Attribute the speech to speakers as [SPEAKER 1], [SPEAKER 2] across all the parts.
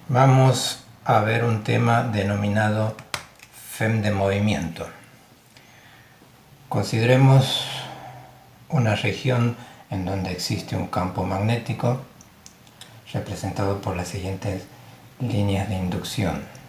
[SPEAKER 1] Vamos a ver un tema denominado FEM de movimiento. Consideremos una región en donde existe un campo magnético representado por las siguientes líneas de inducción.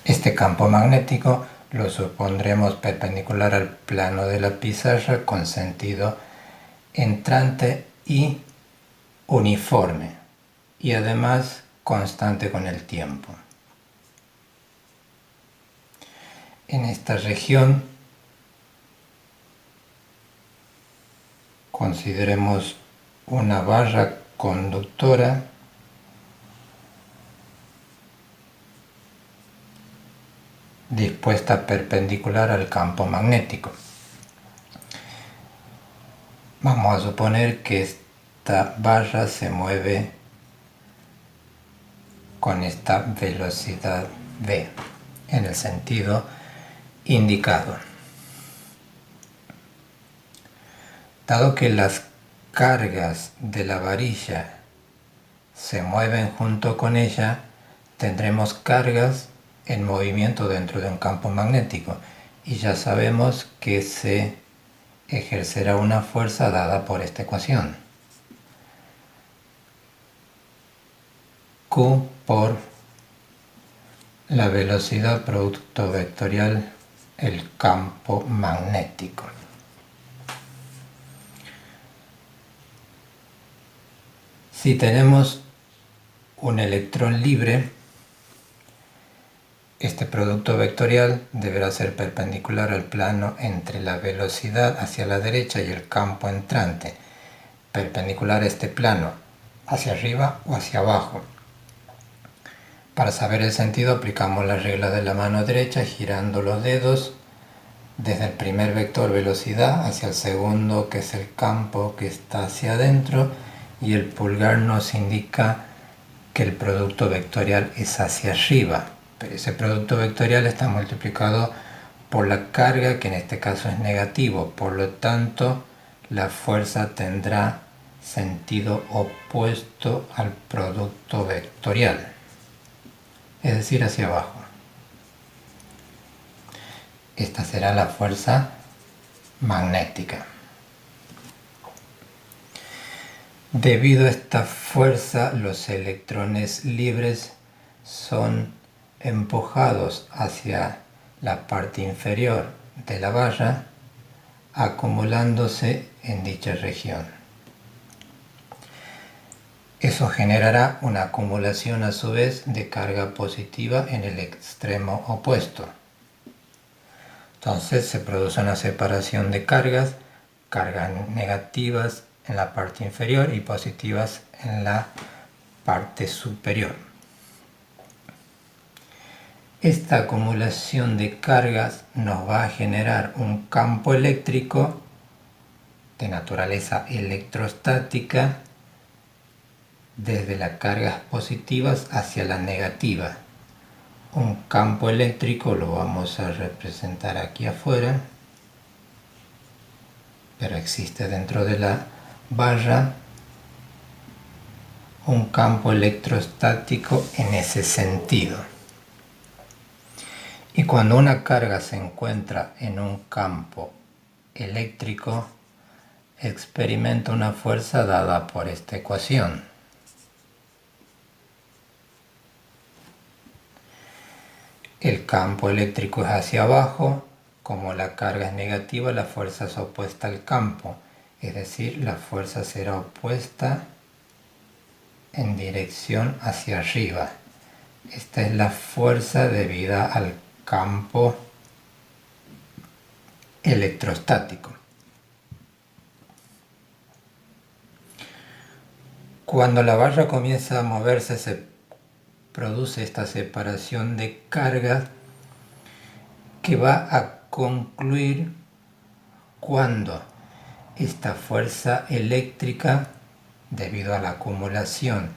[SPEAKER 1] Este campo magnético lo supondremos perpendicular al plano de la pizarra con sentido entrante y uniforme, y además constante con el tiempo. En esta región consideremos una barra conductora dispuesta perpendicular al campo magnético. Vamos a suponer que esta barra se mueve con esta velocidad v en el sentido indicado. Dado que las cargas de la varilla se mueven junto con ella, tendremos cargas en movimiento dentro de un campo magnético y ya sabemos que se ejercerá una fuerza dada por esta ecuación. Q por la velocidad producto vectorial, el campo magnético. Si tenemos un electrón libre, este producto vectorial deberá ser perpendicular al plano entre la velocidad hacia la derecha y el campo entrante, perpendicular a este plano, hacia arriba o hacia abajo. Para saber el sentido aplicamos la regla de la mano derecha girando los dedos desde el primer vector velocidad hacia el segundo, que es el campo que está hacia adentro, y el pulgar nos indica que el producto vectorial es hacia arriba, pero ese producto vectorial está multiplicado por la carga, que en este caso es negativo, por lo tanto la fuerza tendrá sentido opuesto al producto vectorial, es decir, hacia abajo. Esta será la fuerza magnética. Debido a esta fuerza, los electrones libres son empujados hacia la parte inferior de la barra, acumulándose en dicha región. Eso generará una acumulación a su vez de carga positiva en el extremo opuesto. Entonces se produce una separación de cargas negativas en la parte inferior y positivas en la parte superior. Esta acumulación de cargas nos va a generar un campo eléctrico de naturaleza electrostática desde las cargas positivas hacia la negativa. Un campo eléctrico lo vamos a representar aquí afuera, pero existe dentro de la barra un campo electrostático en ese sentido. Y cuando una carga se encuentra en un campo eléctrico, experimenta una fuerza dada por esta ecuación. El campo eléctrico es hacia abajo. Como la carga es negativa, la fuerza es opuesta al campo, es decir, la fuerza será opuesta en dirección hacia arriba. Esta es la fuerza debida al campo electrostático. Cuando la barra comienza a moverse, se produce esta separación de cargas que va a concluir cuando esta fuerza eléctrica debido a la acumulación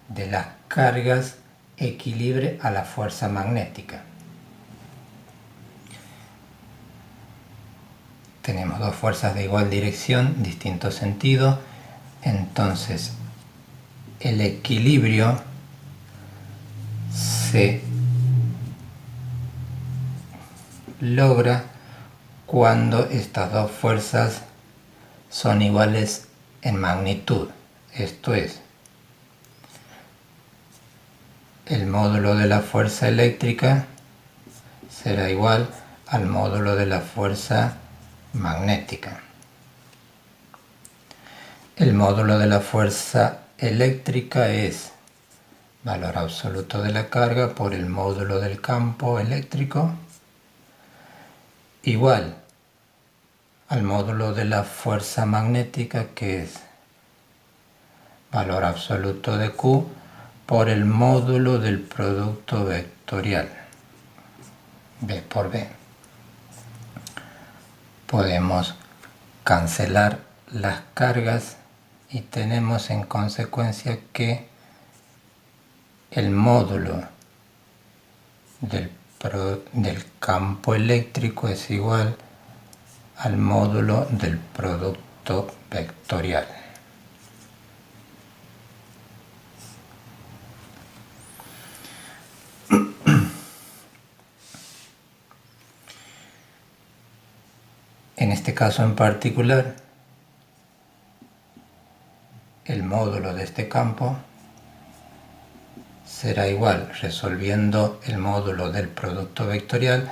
[SPEAKER 1] de las cargas, equilibre a la fuerza magnética. Tenemos dos fuerzas de igual dirección, distinto sentido, entonces el equilibrio se logra cuando estas dos fuerzas son iguales en magnitud. Esto es, el módulo de la fuerza eléctrica será igual al módulo de la fuerza magnética. El módulo de la fuerza eléctrica es valor absoluto de la carga por el módulo del campo eléctrico igual al módulo de la fuerza magnética, que es valor absoluto de Q por el módulo del producto vectorial, B por B. Podemos cancelar las cargas y tenemos en consecuencia que el módulo del campo eléctrico es igual al módulo del producto vectorial. En este caso en particular, el módulo de este campo será igual, resolviendo el módulo del producto vectorial,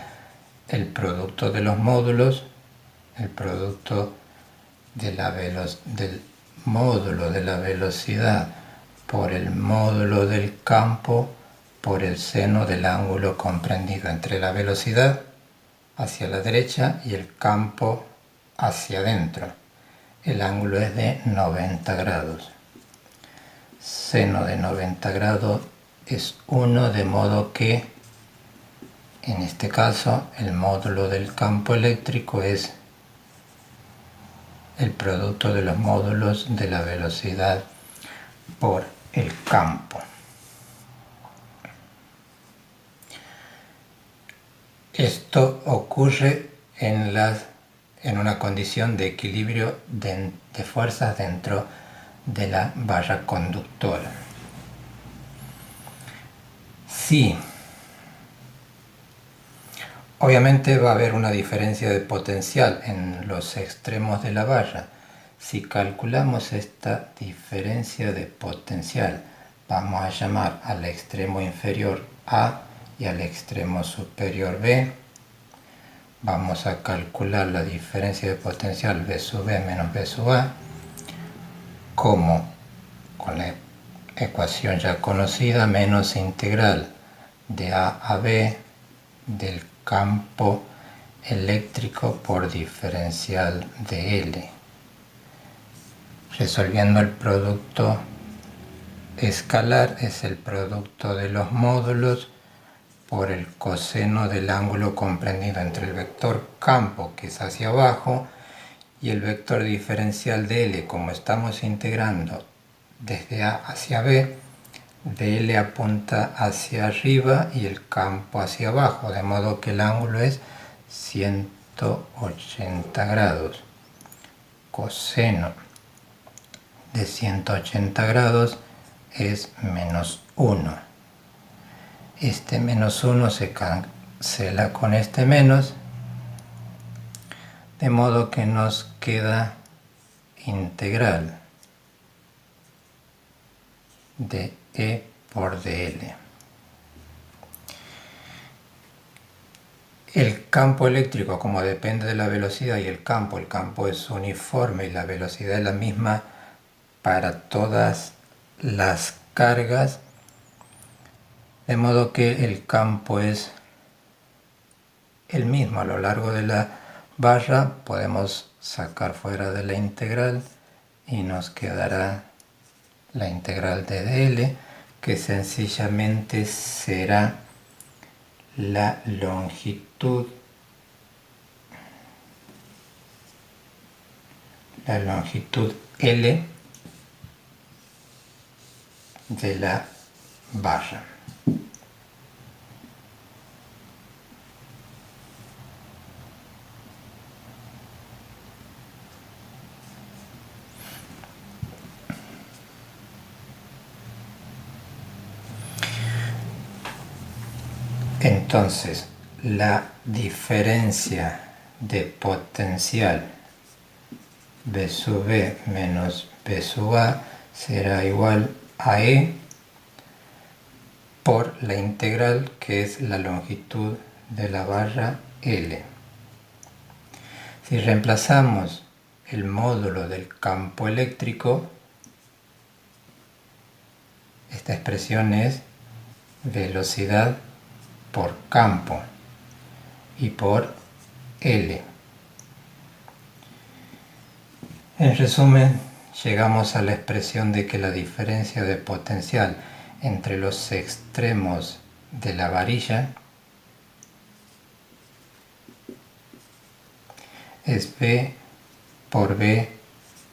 [SPEAKER 1] el producto de los módulos, el producto del módulo de la velocidad por el módulo del campo por el seno del ángulo comprendido entre la velocidad hacia la derecha y el campo hacia adentro. El ángulo es de 90 grados. Seno de 90 grados es 1, de modo que en este caso el módulo del campo eléctrico es el producto de los módulos de la velocidad por el campo. Esto ocurre en una condición de equilibrio de fuerzas dentro de la valla conductora. Sí, obviamente va a haber una diferencia de potencial en los extremos de la valla. Si calculamos esta diferencia de potencial, vamos a llamar al extremo inferior A y al extremo superior B. Vamos a calcular la diferencia de potencial B sub B menos B sub A, como con la ecuación ya conocida, menos integral de A a B del campo eléctrico por diferencial de L. Resolviendo el producto escalar es el producto de los módulos por el coseno del ángulo comprendido entre el vector campo, que es hacia abajo, y el vector diferencial de L. Como estamos integrando desde A hacia B, de L apunta hacia arriba y el campo hacia abajo, de modo que el ángulo es 180 grados. Coseno de 180 grados es menos 1. Este menos 1 se cancela con este menos, de modo que nos queda integral de E por dl. El campo eléctrico, como depende de la velocidad y el campo es uniforme y la velocidad es la misma para todas las cargas, de modo que el campo es el mismo a lo largo de la barra. Podemos sacar fuera de la integral y nos quedará la integral de dl, que sencillamente será la longitud L de la barra. Entonces, la diferencia de potencial B sub B menos B sub A será igual a E por la integral, que es la longitud de la barra L. Si reemplazamos el módulo del campo eléctrico, esta expresión es velocidad por campo y por L. En resumen, llegamos a la expresión de que la diferencia de potencial entre los extremos de la varilla es B por B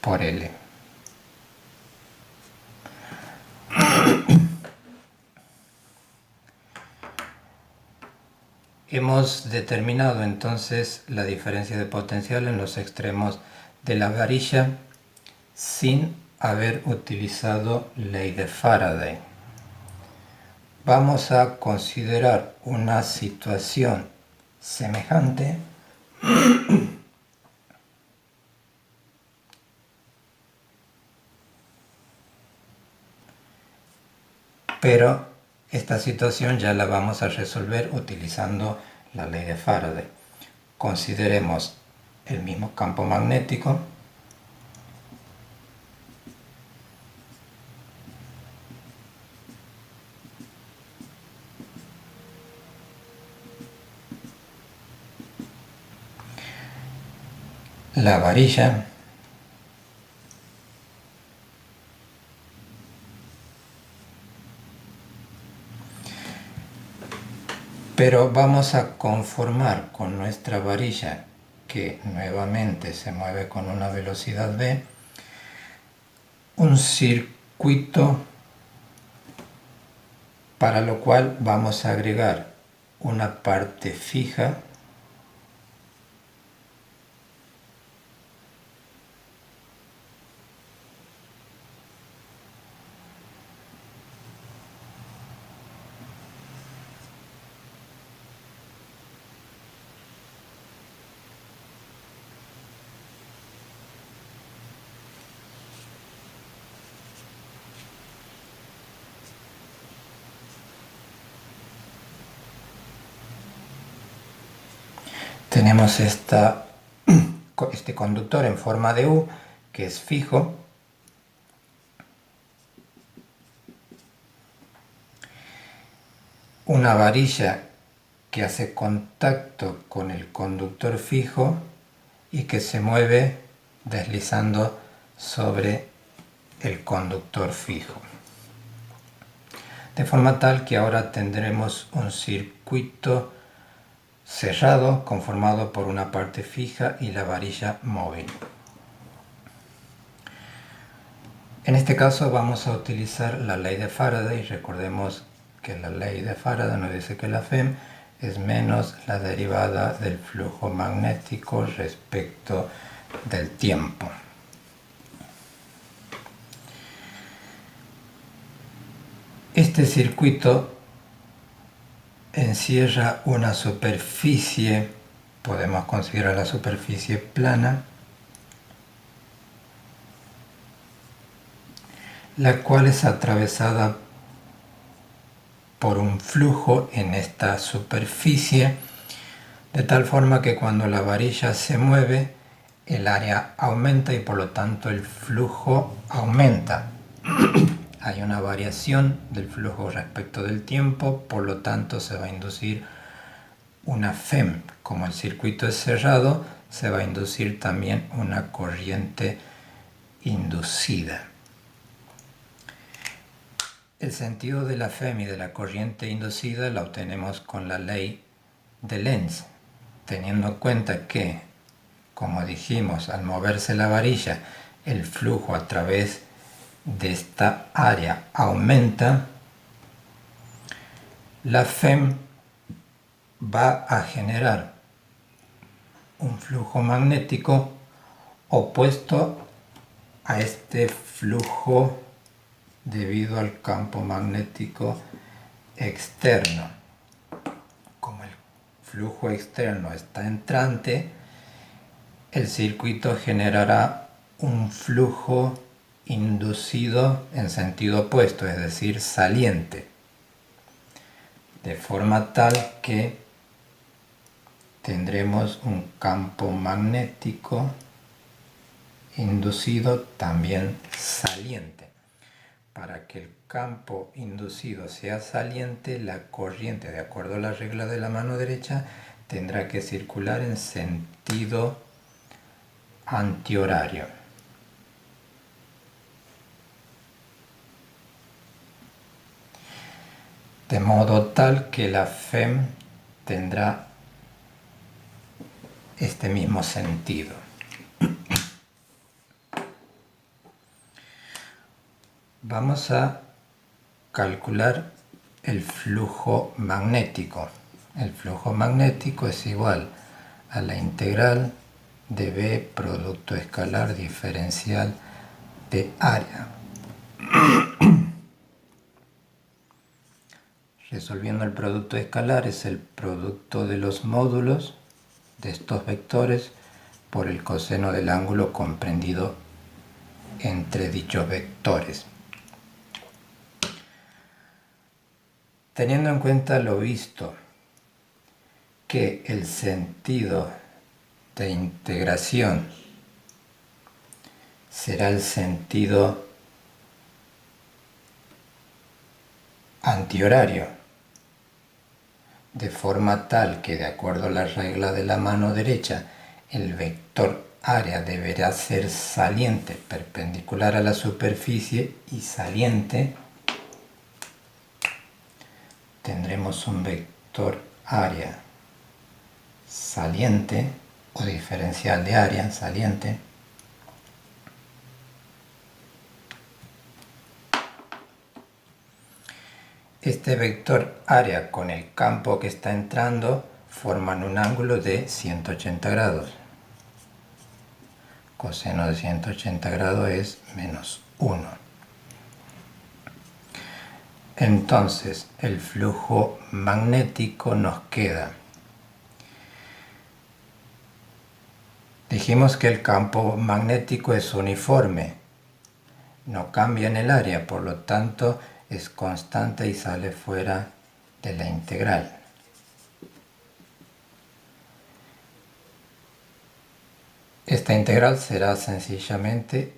[SPEAKER 1] por L. Hemos determinado entonces la diferencia de potencial en los extremos de la varilla sin haber utilizado ley de Faraday. Vamos a considerar una situación semejante pero esta situación ya la vamos a resolver utilizando la ley de Faraday. Consideremos el mismo campo magnético. La varilla. Pero vamos a conformar con nuestra varilla, que nuevamente se mueve con una velocidad v, un circuito para lo cual vamos a agregar una parte fija tenemos este conductor en forma de U, que es fijo, una varilla que hace contacto con el conductor fijo y que se mueve deslizando sobre el conductor fijo. De forma tal que ahora tendremos un circuito cerrado conformado por una parte fija y la varilla móvil. En este caso vamos a utilizar la ley de Faraday. Recordemos que la ley de Faraday nos dice que la Fm es menos la derivada del flujo magnético respecto del tiempo. Este circuito encierra una superficie, podemos considerar la superficie plana, la cual es atravesada por un flujo en esta superficie, de tal forma que cuando la varilla se mueve, el área aumenta y por lo tanto el flujo aumenta. Hay una variación del flujo respecto del tiempo, por lo tanto se va a inducir una FEM. Como el circuito es cerrado, se va a inducir también una corriente inducida. El sentido de la FEM y de la corriente inducida la obtenemos con la ley de Lenz, teniendo en cuenta que, como dijimos, al moverse la varilla, el flujo a través de esta área aumenta, la FEM va a generar un flujo magnético opuesto a este flujo debido al campo magnético externo. Como el flujo externo está entrante, el circuito generará un flujo inducido en sentido opuesto, es decir, saliente, de forma tal que tendremos un campo magnético inducido también saliente. Para que el campo inducido sea saliente, la corriente, de acuerdo a la regla de la mano derecha, tendrá que circular en sentido antihorario. De modo tal que la FEM tendrá este mismo sentido. Vamos a calcular el flujo magnético. El flujo magnético es igual a la integral de B producto escalar diferencial de área. Resolviendo el producto escalar es el producto de los módulos de estos vectores por el coseno del ángulo comprendido entre dichos vectores. Teniendo en cuenta lo visto, que el sentido de integración será el sentido antihorario, de forma tal que, de acuerdo a la regla de la mano derecha, el vector área deberá ser saliente perpendicular a la superficie y saliente, tendremos un vector área saliente o diferencial de área saliente Este vector área con el campo que está entrando forman un ángulo de 180 grados. Coseno de 180 grados es menos 1. Entonces el flujo magnético nos queda. Dijimos que el campo magnético es uniforme, no cambia en el área, por lo tanto es constante y sale fuera de la integral. Esta integral será sencillamente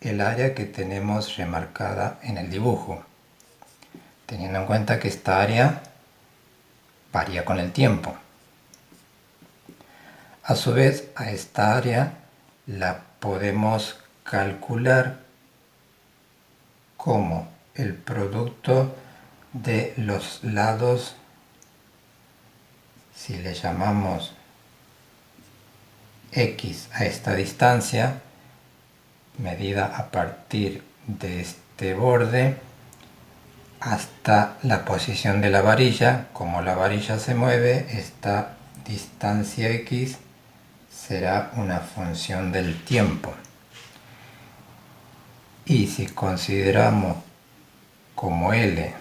[SPEAKER 1] el área que tenemos remarcada en el dibujo, teniendo en cuenta que esta área varía con el tiempo. A su vez, a esta área la podemos calcular como el producto de los lados, si le llamamos x a esta distancia, medida a partir de este borde hasta la posición de la varilla. Como la varilla se mueve, esta distancia x será una función del tiempo. Y si consideramos como L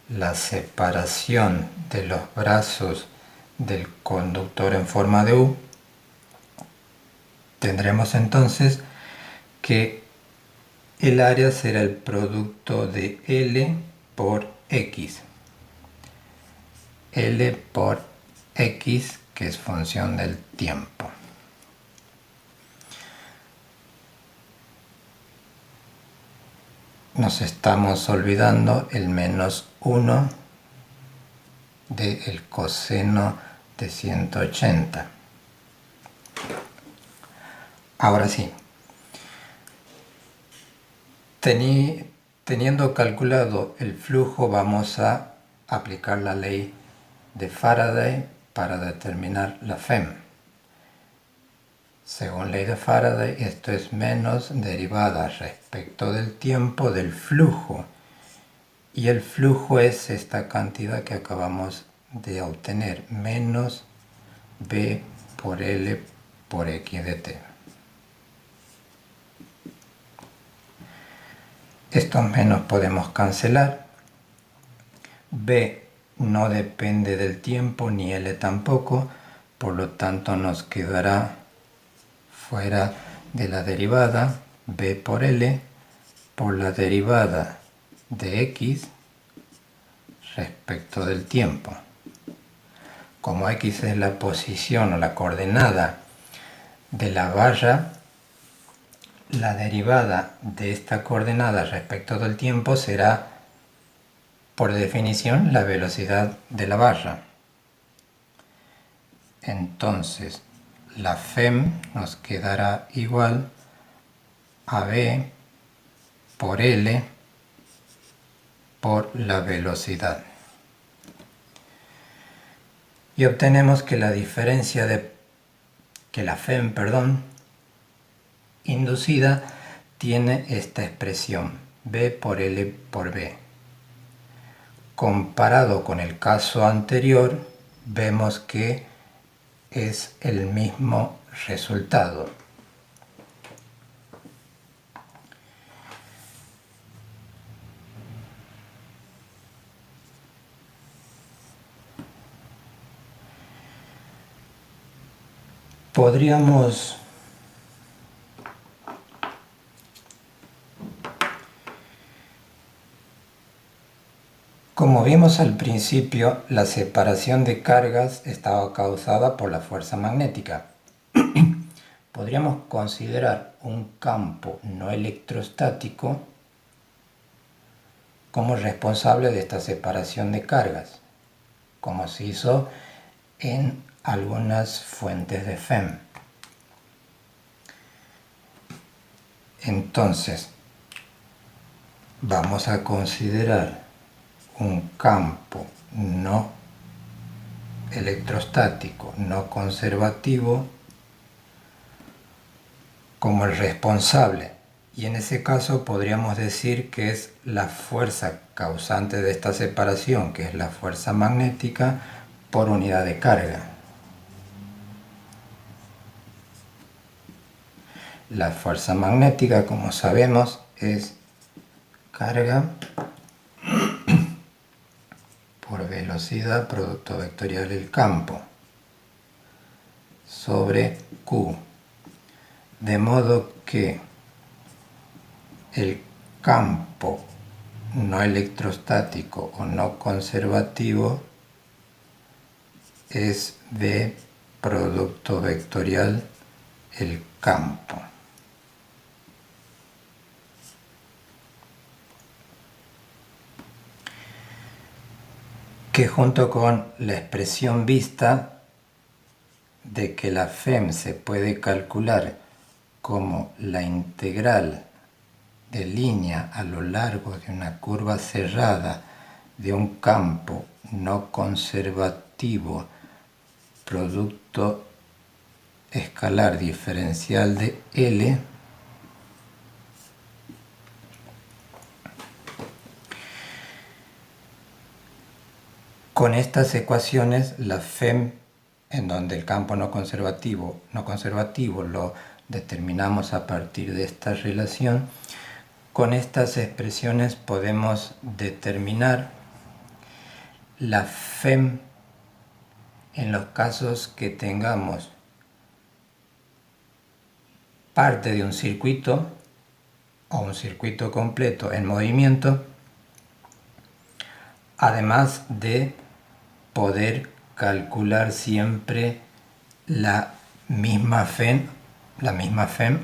[SPEAKER 1] la separación de los brazos del conductor en forma de U, tendremos entonces que el área será el producto de L por X. L por X, que es función del tiempo. Nos estamos olvidando el menos 1 del coseno de 180. Ahora sí, teniendo calculado el flujo, vamos a aplicar la ley de Faraday para determinar la FEM. Según ley de Faraday, esto es menos derivada respecto del tiempo del flujo. Y el flujo es esta cantidad que acabamos de obtener, menos B por L por X de t. Estos menos podemos cancelar. B no depende del tiempo, ni L tampoco, por lo tanto nos quedará fuera de la derivada B por L por la derivada de X respecto del tiempo. Como X es la posición o la coordenada de la barra, la derivada de esta coordenada respecto del tiempo será, por definición, la velocidad de la barra. Entonces, la FEM nos quedará igual a B por L por la velocidad. Y obtenemos que la diferencia la FEM, inducida tiene esta expresión, B por L por B. Comparado con el caso anterior, vemos que es el mismo resultado. Podríamos como vimos al principio, la separación de cargas estaba causada por la fuerza magnética. Podríamos considerar un campo no electrostático como responsable de esta separación de cargas, como se hizo en algunas fuentes de FEM. Entonces, vamos a considerar un campo no electrostático, no conservativo, como el responsable. Y en ese caso podríamos decir que es la fuerza causante de esta separación, que es la fuerza magnética por unidad de carga. La fuerza magnética, como sabemos, es carga por velocidad producto vectorial del campo sobre Q. De modo que el campo no electrostático o no conservativo es B producto vectorial el campo. Que junto con la expresión vista de que la FEM se puede calcular como la integral de línea a lo largo de una curva cerrada de un campo no conservativo producto escalar diferencial de L, con estas ecuaciones la FEM, en donde el campo no conservativo lo determinamos a partir de esta relación, con estas expresiones podemos determinar la FEM en los casos que tengamos parte de un circuito o un circuito completo en movimiento, además de poder calcular siempre la misma FEM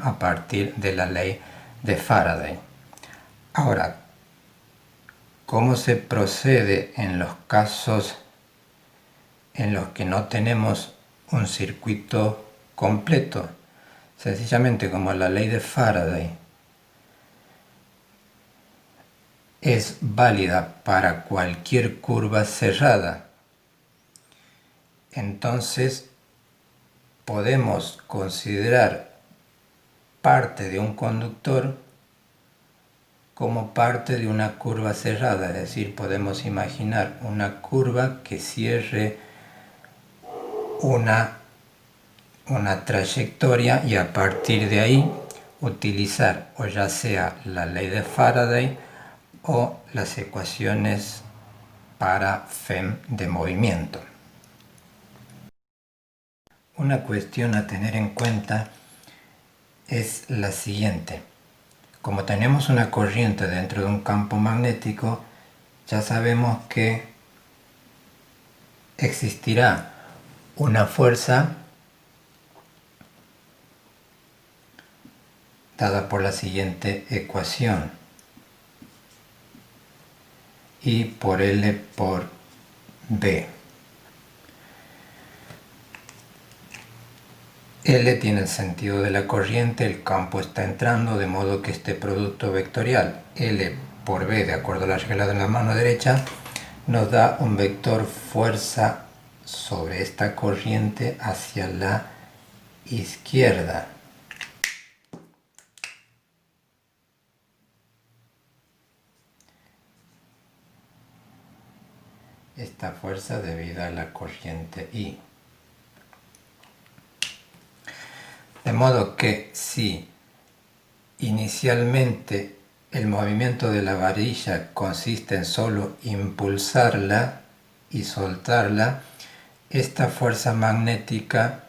[SPEAKER 1] a partir de la ley de Faraday. Ahora, ¿cómo se procede en los casos en los que no tenemos un circuito completo? Sencillamente, como la ley de Faraday es válida para cualquier curva cerrada, entonces podemos considerar parte de un conductor como parte de una curva cerrada, es decir, podemos imaginar una curva que cierre una trayectoria y a partir de ahí utilizar o ya sea la ley de Faraday o las ecuaciones para FEM de movimiento. Una cuestión a tener en cuenta es la siguiente. Como tenemos una corriente dentro de un campo magnético, ya sabemos que existirá una fuerza dada por la siguiente ecuación: I por L por B. L tiene el sentido de la corriente, el campo está entrando, de modo que este producto vectorial L por B, de acuerdo a la regla de la mano derecha, nos da un vector fuerza sobre esta corriente hacia la izquierda. Esta fuerza debida a la corriente I. De modo que si inicialmente el movimiento de la varilla consiste en solo impulsarla y soltarla, esta fuerza magnética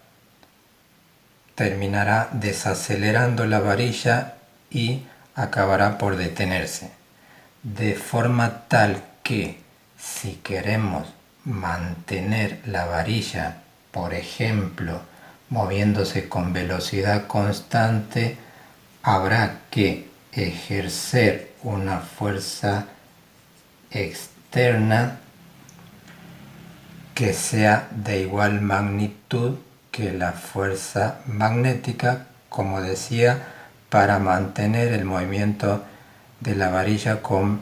[SPEAKER 1] terminará desacelerando la varilla y acabará por detenerse. De forma tal que si queremos mantener la varilla, por ejemplo, moviéndose con velocidad constante, habrá que ejercer una fuerza externa que sea de igual magnitud que la fuerza magnética, como decía, para mantener el movimiento de la varilla con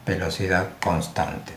[SPEAKER 1] velocidad constante.